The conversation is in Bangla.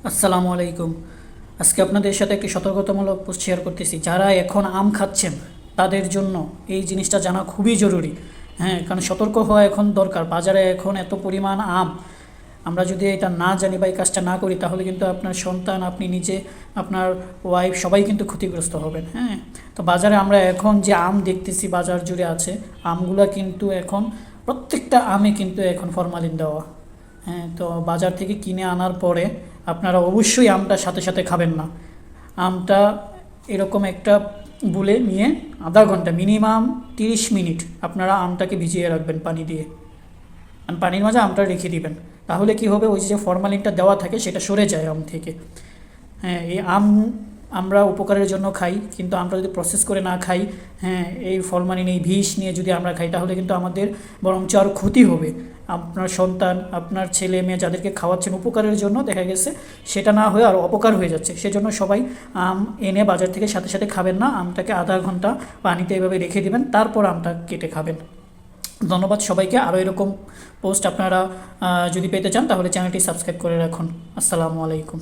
আসসালামু আলাইকুম। আজকে আপনাদের সাথে একটি সতর্কতামূলক পোস্ট শেয়ার করতেছি। যারা এখন আম খাচ্ছেন তাদের জন্য এই জিনিসটা জানা খুবই জরুরি। হ্যাঁ, কারণ সতর্ক হওয়া এখন দরকার। বাজারে এখন এত পরিমাণ আম, আমরা যদি এটা না জানি বা এই কাজটা না করি তাহলে কিন্তু আপনার সন্তান, আপনি নিজে, আপনার ওয়াইফ সবাই কিন্তু ক্ষতিগ্রস্ত হবেন। হ্যাঁ, তো বাজারে আমরা এখন যে আম দেখতেছি বাজার জুড়ে আছে, আমগুলা কিন্তু এখন প্রত্যেকটা আমে কিন্তু এখন ফরমালিন দেওয়া। হ্যাঁ, তো বাজার থেকে কিনে আনার পরে আপনারা অবশ্যই আমটা সাথে সাথে খাবেন না। আমটা এরকম একটা বুলে নিয়ে আধা ঘন্টা, মিনিমাম 30 মিনিট আপনারা আমটাকে ভিজিয়ে রাখবেন পানি দিয়ে। আর পানির মাঝে আমটা রেখে দিবেন। তাহলে কি হবে, ওই যে ফরমালিনটা দেওয়া থাকে সেটা সরে যায় আম থেকে। হ্যাঁ, এই আম আমরা উপকারের জন্য খাই, কিন্তু আমরা যদি প্রসেস করে না খাই, হ্যাঁ, এই ফরমালিন, এই বিষ নিয়ে যদি আমরা খাই তাহলে কিন্তু আমাদের বরঞ্চ আরও ক্ষতি হবে। আপনার সন্তান, আপনার ছেলে মেয়ে যাদেরকে খাওয়াচ্ছেন উপকারের জন্য, দেখা গেছে সেটা না হয়ে আরও অপকার হয়ে যাচ্ছে। সেজন্য সবাই আম এনে বাজার থেকে সাথে সাথে খাবেন না। আমটাকে আধা ঘন্টা পানিতে এভাবে রেখে দিবেন, তারপর আমটা কেটে খাবেন। ধন্যবাদ সবাইকে। আরও এরকম পোস্ট আপনারা যদি পেতে চান তাহলে চ্যানেলটি সাবস্ক্রাইব করে রাখুন। আসসালামু আলাইকুম।